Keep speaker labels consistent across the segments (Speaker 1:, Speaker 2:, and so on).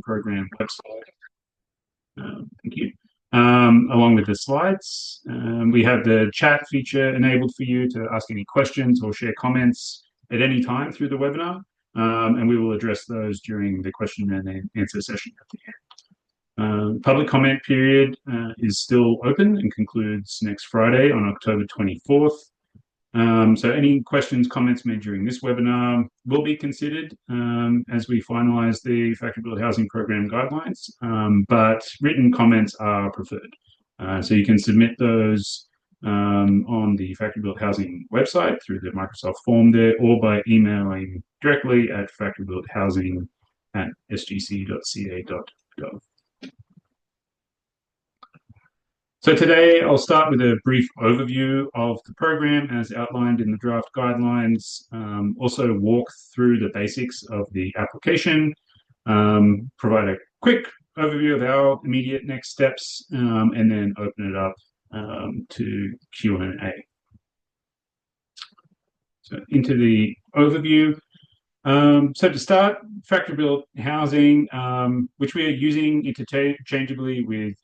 Speaker 1: Program website. Thank you. Along with the slides, we have the chat feature enabled for you to ask any questions or share comments at any time through the webinar, and we will address those during the question and answer session at the end. Public comment period is still open and concludes next Friday on October 24th. So any questions, comments made during this webinar will be considered as we finalise the Factory-Built Housing Program guidelines, but written comments are preferred. So you can submit those on the Factory-Built Housing website through the Microsoft form there, or by emailing directly at factorybuilthousing@sgc.ca.gov. So today I'll start with a brief overview of the program as outlined in the draft guidelines, also walk through the basics of the application, provide a quick overview of our immediate next steps, and then open it up to Q&A. So into the overview. So to start, factory-built housing, which we are using interchangeably with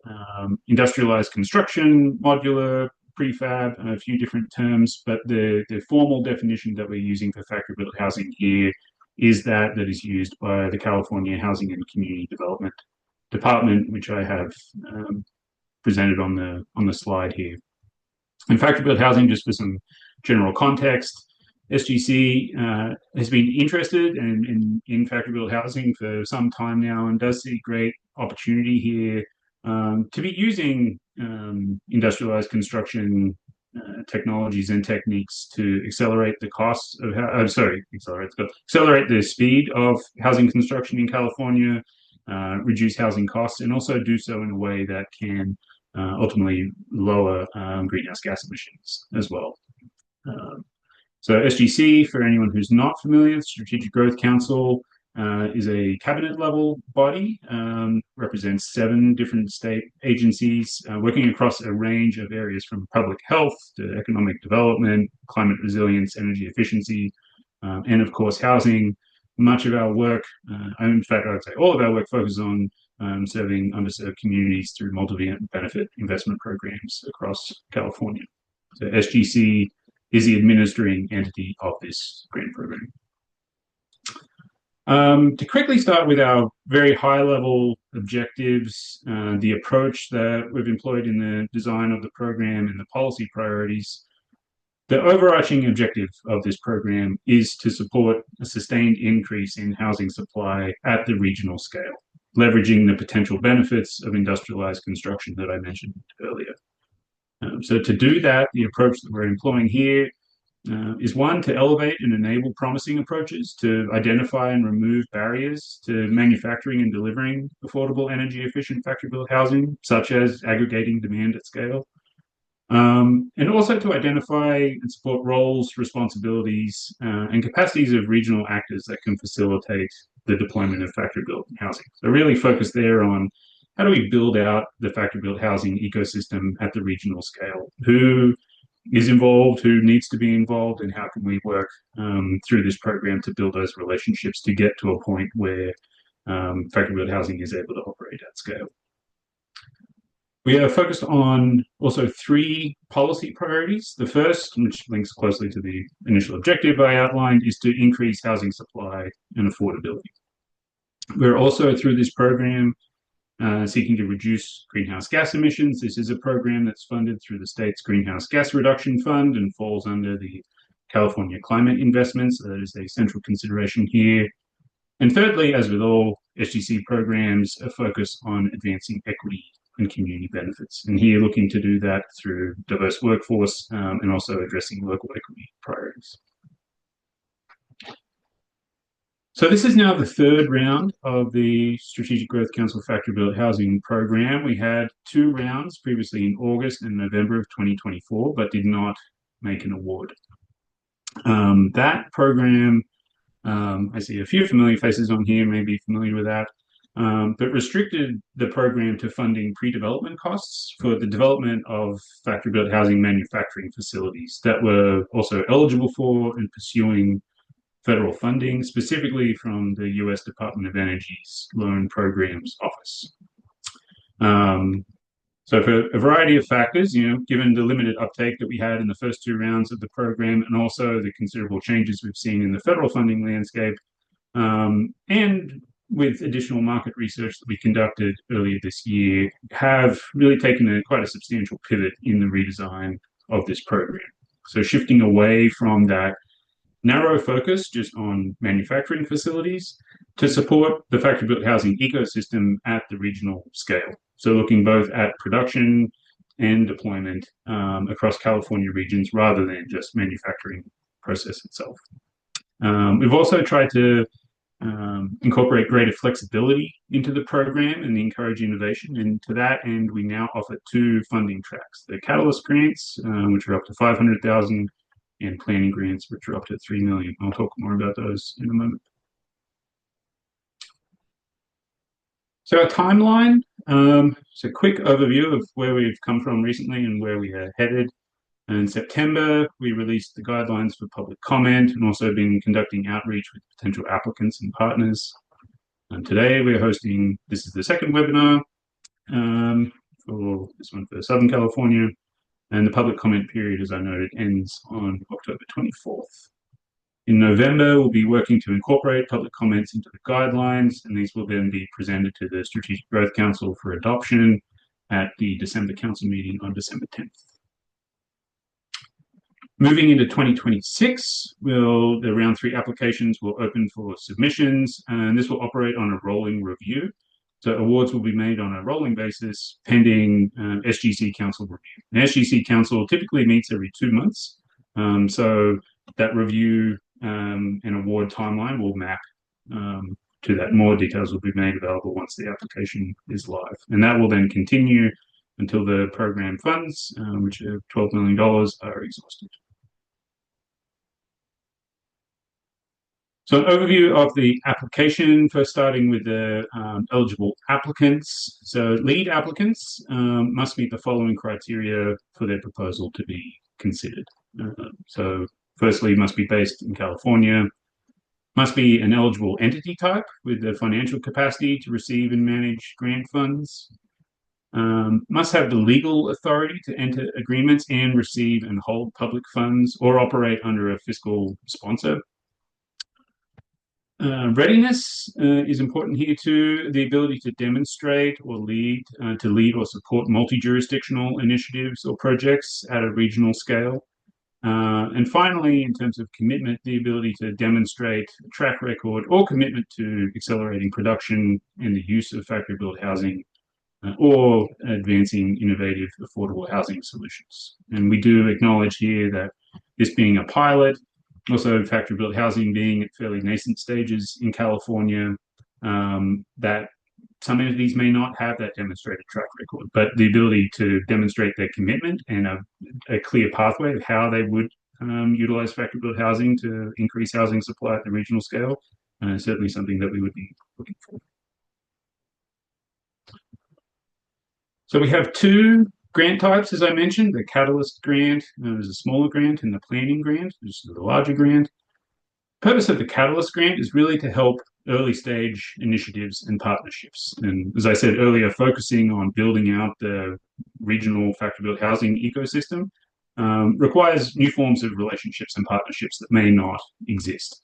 Speaker 1: industrialized construction, modular, prefab, and a few different terms, but the formal definition that we're using for factory-built housing here is that is used by the California Housing and Community Development Department, which I have presented on the slide here. And factory-built housing, just for some general context, SGC has been interested in factory-built housing for some time now and does see great opportunity here to be using industrialized construction technologies and techniques to accelerate the costs of accelerate the speed of housing construction in California, reduce housing costs, and also do so in a way that can ultimately lower greenhouse gas emissions as well. So SGC, for anyone who's not familiar, Strategic Growth Council is a cabinet-level body, represents 7 different state agencies working across a range of areas from public health to economic development, climate resilience, energy efficiency, and of course housing. Much of our work, in fact, I would say all of our work focuses on serving underserved communities through multi-benefit investment programs across California. So SGC is the administering entity of this grant program. To quickly start with our very high-level objectives, the approach that we've employed in the design of the program and the policy priorities, the overarching objective of this program is to support a sustained increase in housing supply at the regional scale, leveraging the potential benefits of industrialized construction that I mentioned earlier. So to do that, the approach that we're employing here is one, to elevate and enable promising approaches to identify and remove barriers to manufacturing and delivering affordable, energy-efficient factory-built housing, such as aggregating demand at scale. And also to identify and support roles, responsibilities, and capacities of regional actors that can facilitate the deployment of factory-built housing. So really focus there on how do we build out the factory-built housing ecosystem at the regional scale? Who is involved, who needs to be involved, and how can we work through this program to build those relationships to get to a point where factory-built housing is able to operate at scale. We are focused on also 3 policy priorities. The first, which links closely to the initial objective I outlined, is to increase housing supply and affordability. We're also, through this program, seeking to reduce greenhouse gas emissions. This is a program that's funded through the state's Greenhouse Gas Reduction Fund and falls under the California Climate Investments. So that is a central consideration here. And thirdly, as with all SGC programs, a focus on advancing equity and community benefits. And here looking to do that through diverse workforce and also addressing local equity priorities. So this is now the 3rd round of the Strategic Growth Council Factory-Built Housing Program. We had 2 rounds previously in August and November of 2024, but did not make an award. That program, I see a few familiar faces on here, may be familiar with that, but restricted the program to funding pre-development costs for the development of factory-built housing manufacturing facilities that were also eligible for and pursuing federal funding, specifically from the US Department of Energy's Loan Programs Office. So for a variety of factors, given the limited uptake that we had in the first two rounds of the program, and also the considerable changes we've seen in the federal funding landscape, and with additional market research that we conducted earlier this year, have really taken quite a substantial pivot in the redesign of this program. So shifting away from that narrow focus just on manufacturing facilities to support the factory-built housing ecosystem at the regional scale. So looking both at production and deployment across California regions rather than just manufacturing process itself. We've also tried to incorporate greater flexibility into the program and encourage innovation. And to that end, we now offer two funding tracks: the Catalyst grants, which are up to $500,000, and planning grants, which are up to $3 million. I'll talk more about those in a moment. So our timeline, so a quick overview of where we've come from recently and where we are headed. In September, we released the guidelines for public comment and also been conducting outreach with potential applicants and partners. And today we're hosting, this is the second webinar for this one for Southern California. And the public comment period, as I noted, ends on October 24th. In November, we'll be working to incorporate public comments into the guidelines, and these will then be presented to the Strategic Growth Council for adoption at the December Council meeting on December 10th. Moving into 2026, the round 3 applications will open for submissions, and this will operate on a rolling review. So awards will be made on a rolling basis pending SGC Council review. The SGC Council typically meets every 2 months, so that review and award timeline will map to that. More details will be made available once the application is live. And that will then continue until the program funds, which are $12 million, are exhausted. So an overview of the application, first starting with the eligible applicants. So lead applicants must meet the following criteria for their proposal to be considered. So firstly, must be based in California, must be an eligible entity type with the financial capacity to receive and manage grant funds, must have the legal authority to enter agreements and receive and hold public funds or operate under a fiscal sponsor. Readiness is important here too. The ability to demonstrate or lead or support multi-jurisdictional initiatives or projects at a regional scale. And finally, in terms of commitment, the ability to demonstrate a track record or commitment to accelerating production and the use of factory-built housing or advancing innovative, affordable housing solutions. And we do acknowledge here that this being a pilot, also factory-built housing being at fairly nascent stages in California, that some entities may not have that demonstrated track record, but the ability to demonstrate their commitment and a clear pathway of how they would utilize factory-built housing to increase housing supply at the regional scale is certainly something that we would be looking for. So we have two grant types, as I mentioned: the Catalyst grant, there's a smaller grant, and the planning grant, which is the larger grant. The purpose of the Catalyst grant is really to help early stage initiatives and partnerships. And as I said earlier, focusing on building out the regional factory-built housing ecosystem requires new forms of relationships and partnerships that may not exist.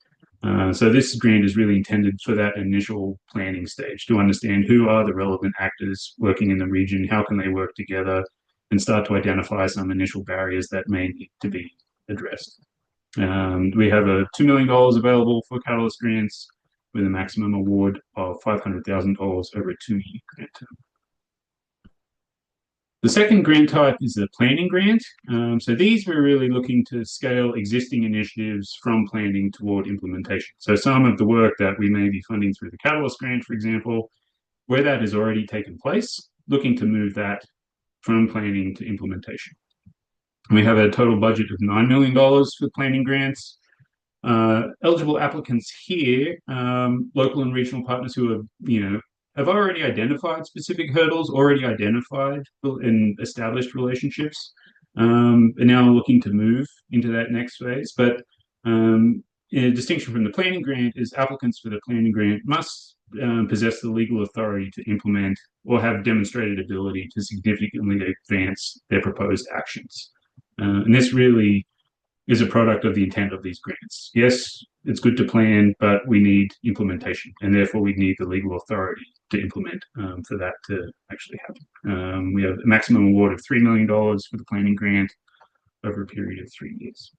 Speaker 1: So this grant is really intended for that initial planning stage, to understand who are the relevant actors working in the region, how can they work together, and start to identify some initial barriers that may need to be addressed. We have $2 million available for Catalyst grants with a maximum award of $500,000 over a 2-year grant term. The second grant type is the planning grant. So these we're really looking to scale existing initiatives from planning toward implementation. So some of the work that we may be funding through the Catalyst grant, for example, where that has already taken place, looking to move that from planning to implementation. We have a total budget of $9 million for planning grants. Eligible applicants here, local and regional partners who have already identified specific hurdles, already identified and established relationships, and now looking to move into that next phase. But in distinction from the planning grant is applicants for the planning grant must possess the legal authority to implement or have demonstrated ability to significantly advance their proposed actions. And this really is a product of the intent of these grants. Yes, it's good to plan, but we need implementation, and therefore we need the legal authority to implement for that to actually happen. We have a maximum award of $3 million for the planning grant over a period of 3 years.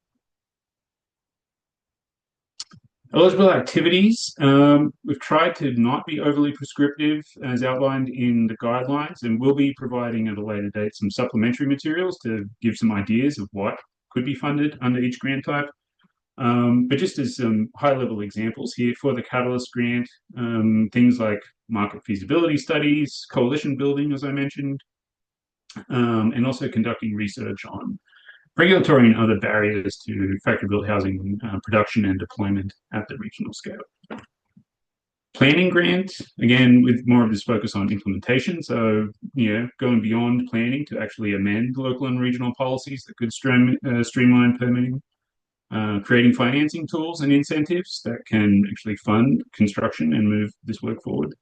Speaker 1: Eligible activities. We've tried to not be overly prescriptive as outlined in the guidelines, and we'll be providing at a later date some supplementary materials to give some ideas of what could be funded under each grant type. But just as some high-level examples here for the Catalyst grant, things like market feasibility studies, coalition building, as I mentioned, and also conducting research on regulatory and other barriers to factory-built housing production and deployment at the regional scale. Planning grant, again, with more of this focus on implementation. So, going beyond planning to actually amend local and regional policies that could streamline permitting, creating financing tools and incentives that can actually fund construction and move this work forward.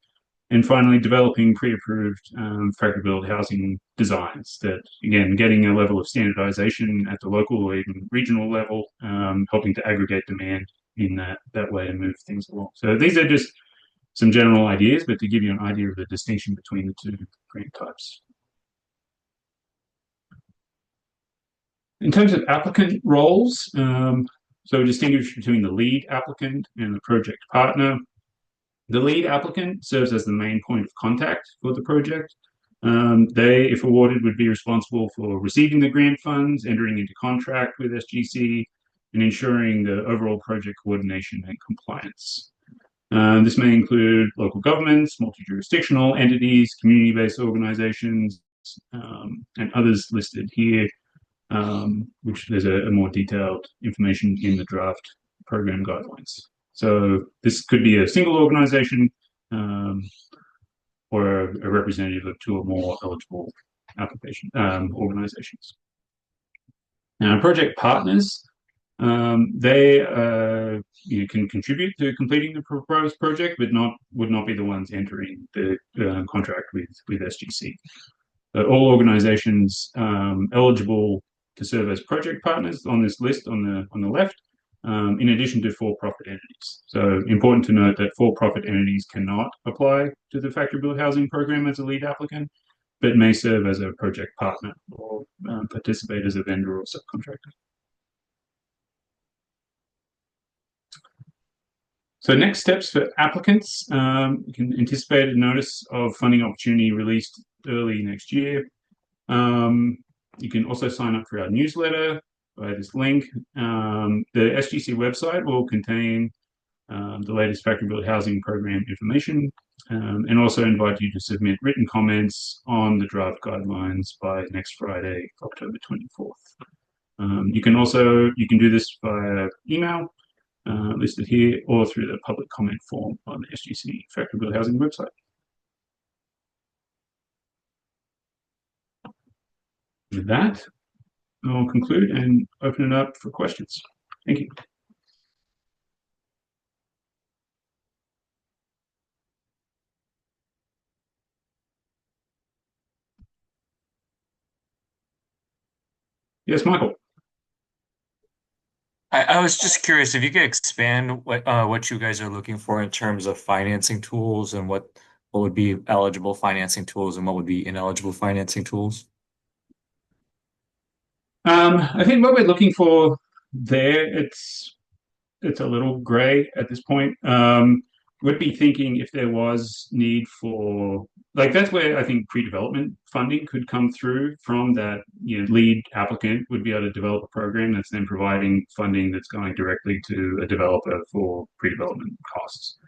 Speaker 1: And finally, developing pre-approved factory-built housing designs that, again, getting a level of standardization at the local or even regional level, helping to aggregate demand in that way and move things along. So these are just some general ideas, but to give you an idea of the distinction between the two grant types. In terms of applicant roles, so distinguish between the lead applicant and the project partner. The lead applicant serves as the main point of contact for the project. They, if awarded, would be responsible for receiving the grant funds, entering into contract with SGC, and ensuring the overall project coordination and compliance. This may include local governments, multi-jurisdictional entities, community-based organizations, and others listed here, which there's a more detailed information in the draft program guidelines. So this could be a single organization or a representative of two or more eligible application organizations. Now, project partners, they can contribute to completing the proposed project, but would not be the ones entering the contract with SGC. But all organizations eligible to serve as project partners on this list on the left, in addition to for-profit entities. So important to note that for-profit entities cannot apply to the factory-built housing program as a lead applicant, but may serve as a project partner or participate as a vendor or subcontractor. So next steps for applicants, you can anticipate a notice of funding opportunity released early next year. You can also sign up for our newsletter by this link. The SGC website will contain the latest factory-built housing program information, and also invite you to submit written comments on the draft guidelines by next Friday, October 24th. You can do this via email, listed here, or through the public comment form on the SGC factory-built housing website. With that, I'll conclude and open it up for questions. Thank you. Yes, Michael.
Speaker 2: I was just curious if you could expand what you guys are looking for in terms of financing tools and what would be eligible financing tools and what would be ineligible financing tools.
Speaker 1: I think what we're looking for there, it's a little gray at this point. Would be thinking if there was need for, like, that's where I think pre-development funding could come through from that, lead applicant would be able to develop a program that's then providing funding that's going directly to a developer for pre-development costs.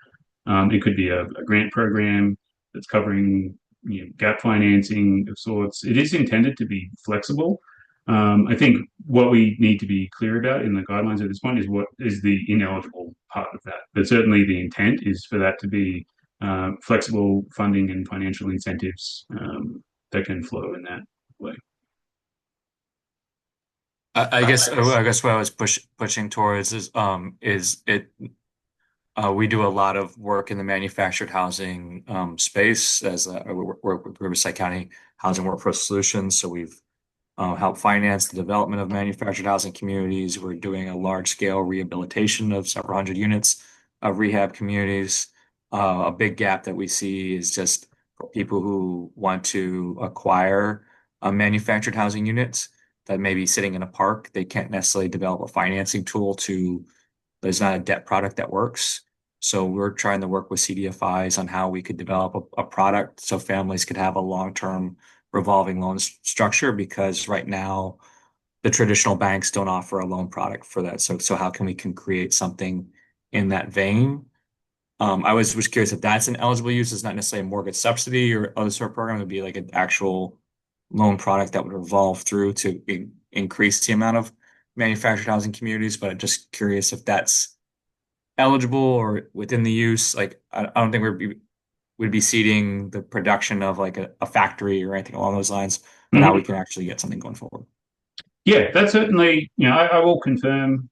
Speaker 1: It could be a grant program that's covering gap financing of sorts. It is intended to be flexible. I think what we need to be clear about in the guidelines at this point is what is the ineligible part of that. But certainly the intent is for that to be flexible funding and financial incentives that can flow in that way.
Speaker 2: I guess what I was pushing towards is it we do a lot of work in the manufactured housing space as we work with Riverside County Housing Workforce Solutions. So we've helped finance the development of manufactured housing communities. We're doing a large scale rehabilitation of several hundred units of rehab communities. A big gap that we see is just for people who want to acquire manufactured housing units that may be sitting in a park. They can't necessarily develop a financing tool to, there's not a debt product that works. So we're trying to work with CDFIs on how we could develop a product so families could have a long-term revolving loan structure, because right now the traditional banks don't offer a loan product for that. So how can we create something in that vein? I was curious if that's an eligible use. It's not necessarily a mortgage subsidy or other sort of program. It would be like an actual loan product that would revolve through to increase the amount of manufactured housing communities. But I'm just curious if that's eligible or within the use. Like I don't think we'd be seeding the production of like a factory or anything along those lines, but how we can actually get something going forward.
Speaker 1: Yeah, that's certainly, I will confirm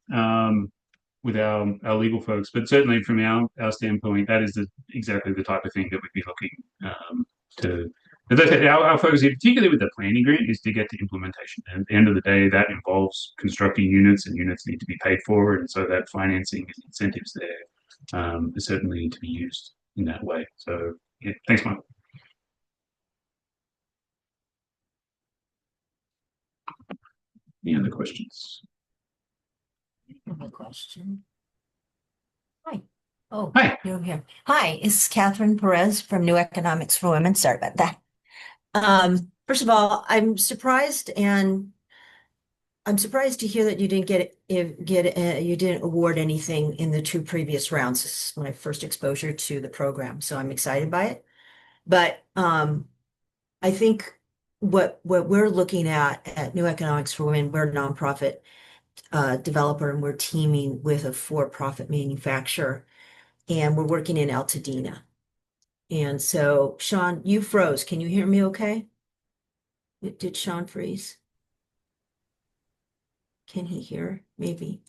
Speaker 1: with our legal folks, but certainly from our standpoint, that is exactly the type of thing that we'd be looking to. As I said, our focus here, particularly with the planning grant, is to get to implementation. And at the end of the day, that involves constructing units, and units need to be paid for, and so that financing and incentives there certainly need to be used in that way. So, yeah, thanks, Mike. Any other questions?
Speaker 3: Another question. Hi. Oh,
Speaker 1: Hi.
Speaker 3: you're here. Hi, it's Catherine Perez from New Economics for Women. Sorry about that. First of all, I'm surprised to hear that you didn't you didn't award anything in the two previous rounds. This is my first exposure to the program, so I'm excited by it. But I think what we're looking at New Economics for Women, we're a nonprofit developer, and we're teaming with a for-profit manufacturer, and we're working in Altadena. And so, Sean, you froze. Can you hear me okay? Did Sean freeze? Can he hear? Maybe.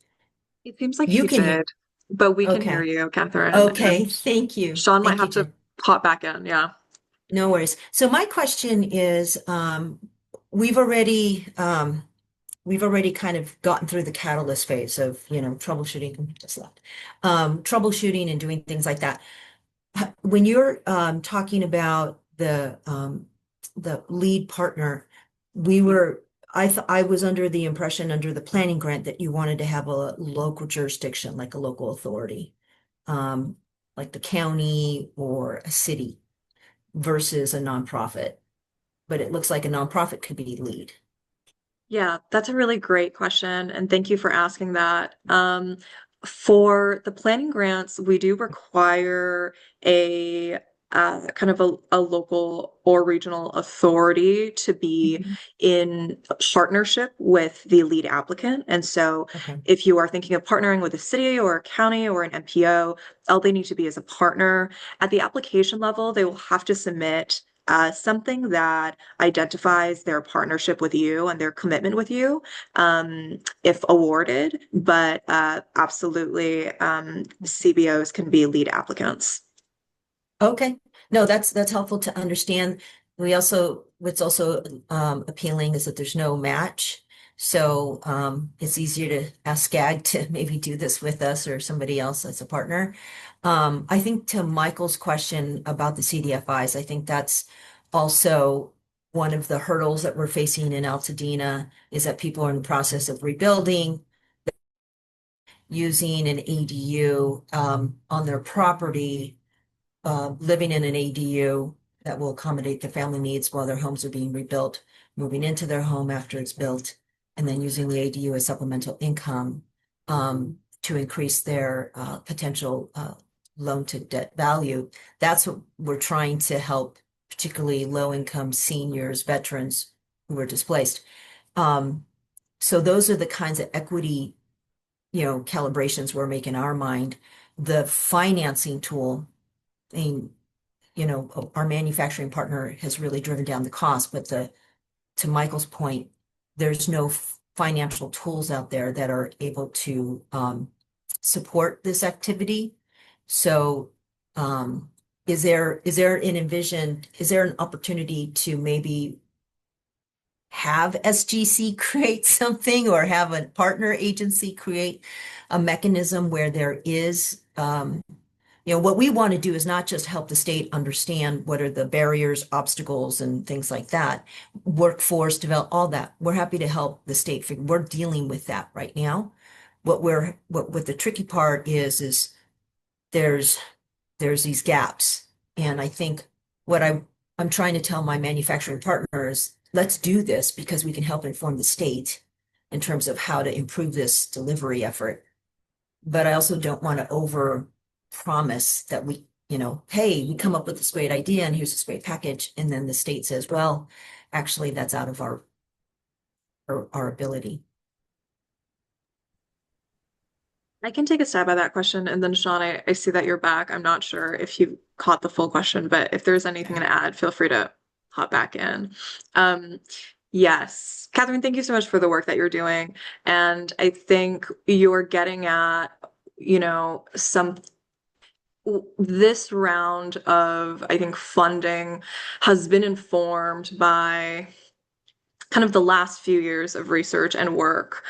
Speaker 4: It seems like
Speaker 3: You
Speaker 4: he
Speaker 3: can hear.
Speaker 4: did, but we can hear
Speaker 3: Okay.
Speaker 4: you, Catherine.
Speaker 3: Okay,
Speaker 4: And
Speaker 3: thank you.
Speaker 4: Sean might
Speaker 3: Thank
Speaker 4: have
Speaker 3: you,
Speaker 4: to pop back in. Yeah.
Speaker 3: No worries. So my question is, we've already kind of gotten through the catalyst phase of, troubleshooting, just left, troubleshooting and doing things like that. When you're talking about the lead partner, I was under the impression under the planning grant that you wanted to have a local jurisdiction, like a local authority, like the county or a city versus a nonprofit. But it looks like a nonprofit could be lead.
Speaker 4: Yeah, that's a really great question, and thank you for asking that. For the planning grants, we do require a kind of a local or regional authority to be
Speaker 3: Mhm.
Speaker 4: in partnership with the lead applicant. And so
Speaker 3: Okay.
Speaker 4: if you are thinking of partnering with a city or a county or an MPO, all they need to be is a partner. At the application level, they will have to submit something that identifies their partnership with you and their commitment with you, if awarded. But absolutely, CBOs can be lead applicants.
Speaker 3: Okay. No, that's helpful to understand. What's also appealing is that there's no match. So it's easier to ask SCAG to maybe do this with us or somebody else as a partner. I think to Michael's question about the CDFIs, I think that's also one of the hurdles that we're facing in Altadena is that people are in the process of rebuilding, using an ADU on their property, living in an ADU that will accommodate the family needs while their homes are being rebuilt, moving into their home after it's built, and then using the ADU as supplemental income to increase their potential loan to debt value. That's what we're trying to help, particularly low income seniors, veterans who are displaced. So those are the kinds of equity, calibrations we're making our mind. The financing tool, I mean, our manufacturing partner has really driven down the cost, but to Michael's point, there's no financial tools out there that are able to support this activity. So is there an opportunity to maybe have SGC create something, or have a partner agency create a mechanism where there is, what we want to do is not just help the state understand what are the barriers, obstacles, and things like that, workforce develop, all that. We're happy to help the state figure. We're dealing with that right now. What the tricky part is there's these gaps. And I think what I'm trying to tell my manufacturing partners, let's do this because we can help inform the state in terms of how to improve this delivery effort. But I also don't want to over promise that we, hey, we come up with this great idea and here's this great package. And then the state says, well, actually, that's out of our ability.
Speaker 4: I can take a stab at that question. And then, Sean, I see that you're back. I'm not sure if you caught the full question, but if there's anything to add, feel free to hop back in. Yes, Catherine, thank you so much for the work that you're doing. And I think you're getting at, this round of, I think, funding has been informed by kind of the last few years of research and work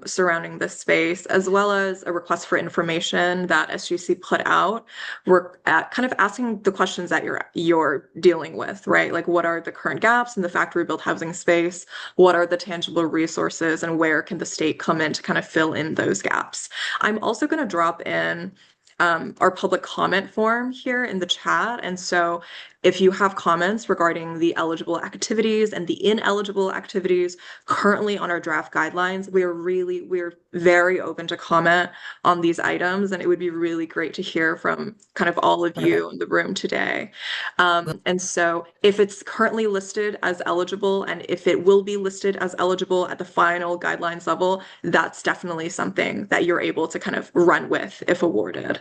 Speaker 4: surrounding this space, as well as a request for information that SGC put out. We're at kind of asking the questions that you're dealing with, right? Like, what are the current gaps in the factory-built housing space? What are the tangible resources, and where can the state come in to kind of fill in those gaps? I'm also going to drop in our public comment form here in the chat. And so if you have comments regarding the eligible activities and the ineligible activities currently on our draft guidelines, we're very open to comment on these items. And it would be really great to hear from kind of all of you in the room today. And so if it's currently listed as eligible, and if it will be listed as eligible at the final guidelines level, that's definitely something that you're able to kind of run with if awarded.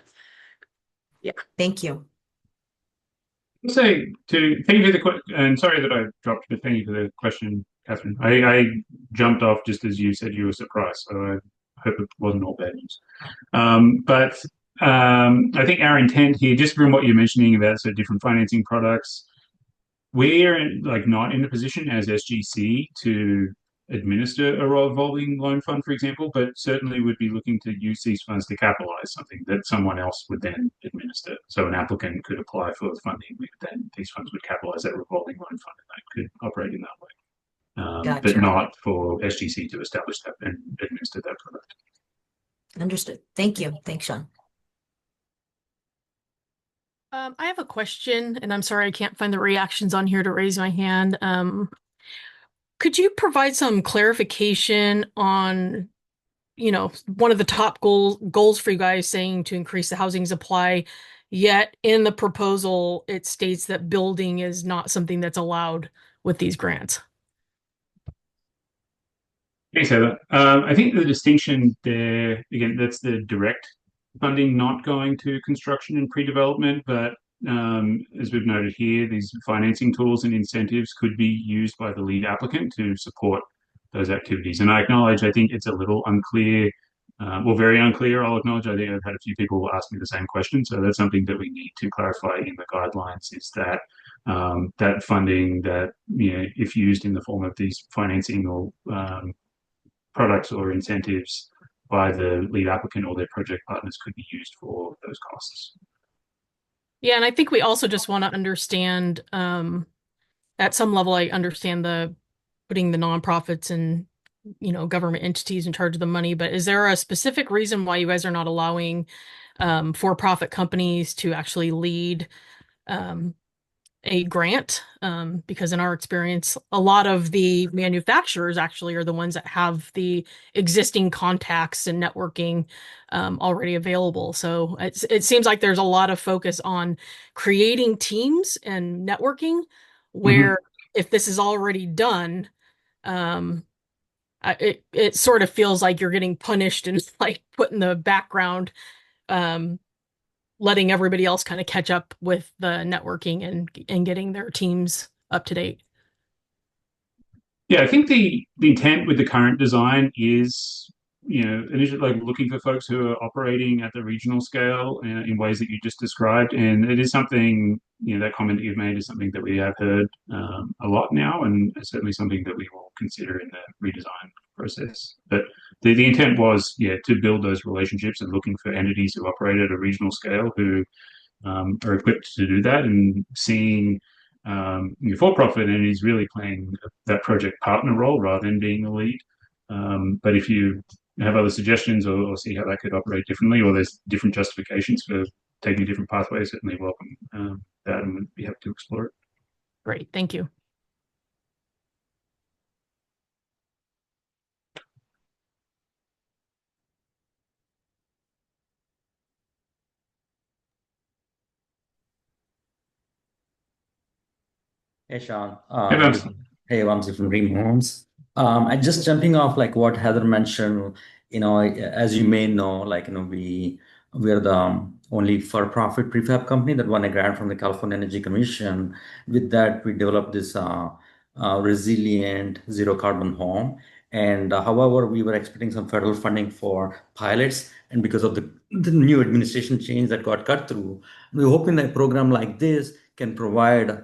Speaker 4: Yeah.
Speaker 3: Thank you.
Speaker 1: So thank you for the question, and sorry that I dropped, but thank you for the question, Catherine. I jumped off just as you said you were surprised, so I hope it wasn't all bad news. But I think our intent here, just from what you're mentioning about different financing products, we're not in a position as SGC to administer a revolving loan fund, for example, but certainly would be looking to use these funds to capitalize something that someone else would then administer. So an applicant could apply for the funding, then these funds would capitalize that revolving loan fund, and that could operate in that way.
Speaker 3: Gotcha.
Speaker 1: But not for SGC to establish that and administer that product.
Speaker 3: Understood. Thank you. Thanks, Sean.
Speaker 5: I have a question, and I'm sorry I can't find the reactions on here to raise my hand. Could you provide some clarification on, one of the top goals for you guys saying to increase the housing supply, yet in the proposal it states that building is not something that's allowed with these grants?
Speaker 1: Thanks, Heather. I think the distinction there, again, that's the direct funding not going to construction and pre-development, but as we've noted here, these financing tools and incentives could be used by the lead applicant to support those activities. And I acknowledge, I think it's a little unclear, very unclear. I'll acknowledge, I think I've had a few people ask me the same question. So that's something that we need to clarify in the guidelines, is that that funding that, if used in the form of these financing or products or incentives by the lead applicant or their project partners, could be used for those costs.
Speaker 5: Yeah, and I think we also just want to understand, at some level, I understand putting the nonprofits and, government entities in charge of the money, but is there a specific reason why you guys are not allowing for-profit companies to actually lead a grant? Because in our experience, a lot of the manufacturers actually are the ones that have the existing contacts and networking already available. So it seems like there's a lot of focus on creating teams and networking, where if this is already done, it sort of feels like you're getting punished and like put in the background, letting everybody else kind of catch up with the networking and getting their teams up to date.
Speaker 1: Yeah, I think the intent with the current design is, initially like looking for folks who are operating at the regional scale in ways that you just described, and it is something, that comment that you've made is something that we have heard a lot now, and it's certainly something that we will consider in the redesign process. But the intent was, yeah, to build those relationships and looking for entities who operate at a regional scale who are equipped to do that, and seeing your for-profit entities really playing that project partner role rather than being the lead. But if you have other suggestions or see how that could operate differently, or there's different justifications for taking different pathways, certainly welcome that, and we'd be happy to explore it.
Speaker 5: Great, thank you.
Speaker 6: Hey, Sean.
Speaker 1: Hey, Vance.
Speaker 6: Hey, Vamsi from Dream Homes. I just jumping off like what Heather mentioned, as you may know, we're the only for-profit prefab company that won a grant from the California Energy Commission. With that, we developed this resilient zero carbon home. And however, we were expecting some federal funding for pilots, and because of the new administration change that got cut through, we're hoping that a program like this can provide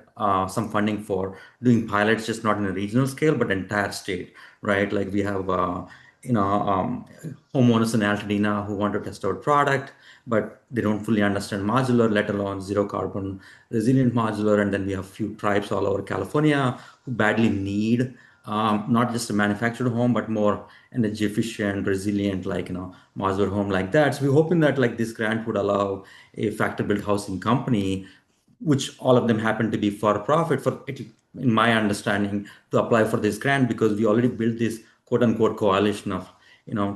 Speaker 6: some funding for doing pilots, just not in a regional scale, but entire state, right? Like we have, homeowners in Altadena who want to test our product, but they don't fully understand modular, let alone zero carbon resilient modular. And then we have a few tribes all over California who badly need not just a manufactured home, but more energy efficient, resilient, modular home like that. So we're hoping that like this grant would allow a factor built housing company, which all of them happen to be for profit, in my understanding, to apply for this grant, because we already built this quote unquote coalition of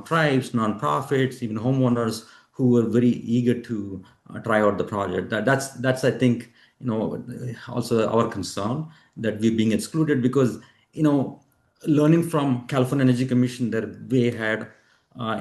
Speaker 6: tribes, nonprofits, even homeowners who were very eager to try out the project. That's I think also our concern, that we're being excluded because learning from California Energy Commission, they're way ahead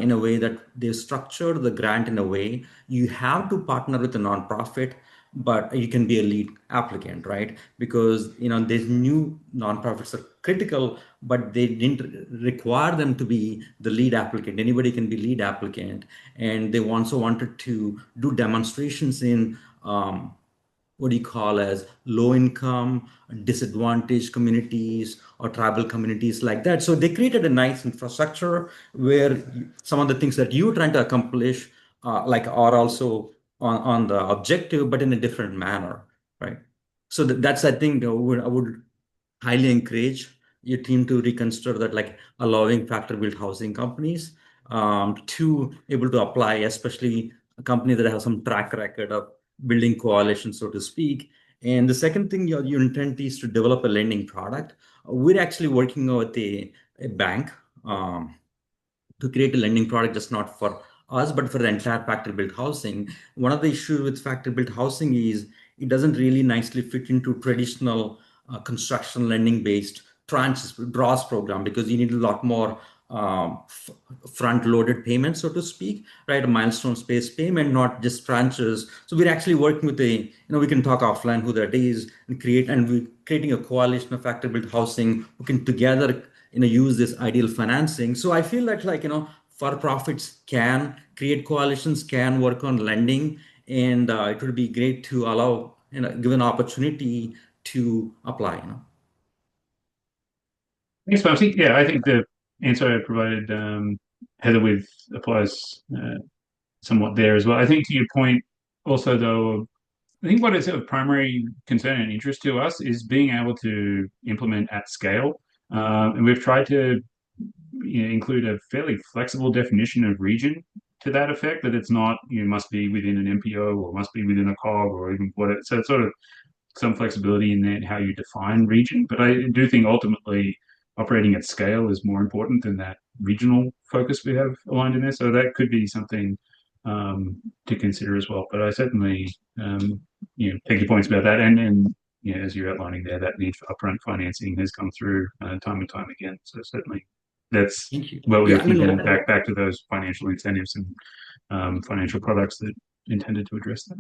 Speaker 6: in a way that they structured the grant in a way you have to partner with a nonprofit, but you can be a lead applicant, right? Because these new nonprofits are critical, but they didn't require them to be the lead applicant. Anybody can be lead applicant, and they also wanted to do demonstrations in what do you call as low income, disadvantaged communities or tribal communities like that. So they created a nice infrastructure where some of the things that you're trying to accomplish are also on the objective, but in a different manner, right? So that's, I think, I would highly encourage your team to reconsider that, like allowing factor built housing companies to able to apply, especially a company that has some track record of building coalitions, so to speak. And the second thing, your intent is to develop a lending product. We're actually working with a bank to create a lending product, just not for us, but for the entire factor built housing. One of the issues with factor built housing is it doesn't really nicely fit into traditional construction lending based tranches draws program, because you need a lot more front loaded payments, so to speak, right? A milestone based payment, not just tranches. So we're actually working with we can talk offline who that is and we're creating a coalition of factor built housing who can together use this ideal financing. So I feel that for profits can create coalitions, can work on lending, and it would be great to allow give an opportunity to apply.
Speaker 1: Thanks, Vamsi. Yeah, I think the answer I provided Heather with applies somewhat there as well. I think to your point also, though, I think what is of primary concern and interest to us is being able to implement at scale. And we've tried to include a fairly flexible definition of region to that effect, that it's not, must be within an MPO or must be within a COG or even what. So it's sort of some flexibility in that how you define region. But I do think ultimately operating at scale is more important than that regional focus we have aligned in there. So that could be something to consider as well. But I certainly, take your points about that, and as you're outlining there, that need for upfront financing has come through time and time again. So certainly, that's what we were thinking. Back to those financial incentives and financial products that intended to address that.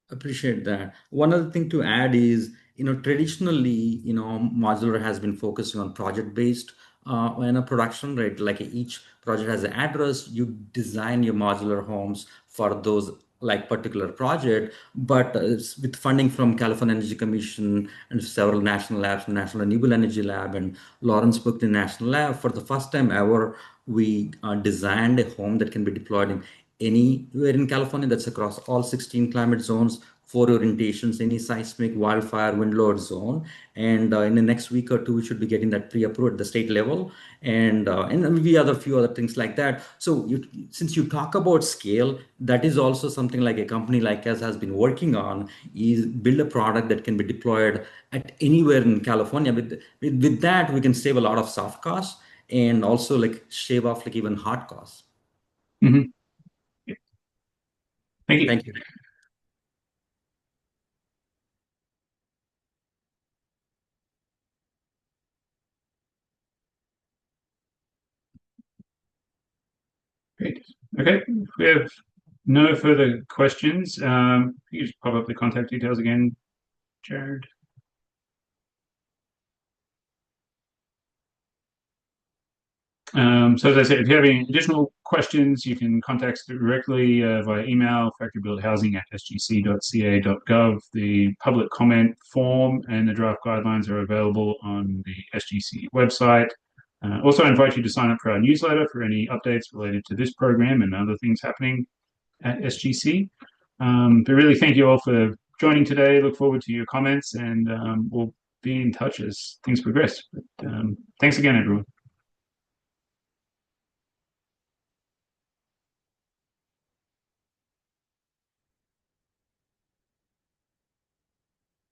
Speaker 6: Appreciate that. One other thing to add is, Traditionally, modular has been focusing on project-based production, right? Like each project has an address. You design your modular homes for those like particular project, but with funding from California Energy Commission and several national labs, National Renewable Energy Lab and Lawrence Berkeley National Lab, for the first time ever, we designed a home that can be deployed in anywhere in California. That's across all 16 climate zones, 4 orientations, any seismic, wildfire, wind load zone. And in the next week or two, we should be getting that pre-approved at the state level, and maybe other few other things like that. So since you talk about scale, that is also something like a company like us has been working on, is build a product that can be deployed at anywhere in California. With that, we can save a lot of soft costs and also like shave off like even hard costs.
Speaker 1: Mhm. Thank you.
Speaker 6: Thank you.
Speaker 1: Great. Okay. If we have no further questions, you just pop up the contact details again, Jared. So as I said, if you have any additional questions, you can contact us directly via email, factorybuilthousing@sgc.ca.gov. The public comment form and the draft guidelines are available on the SGC website. Also, I invite you to sign up for our newsletter for any updates related to this program and other things happening at SGC. But really, thank you all for joining today. Look forward to your comments, and we'll be in touch as things progress. But, thanks again, everyone.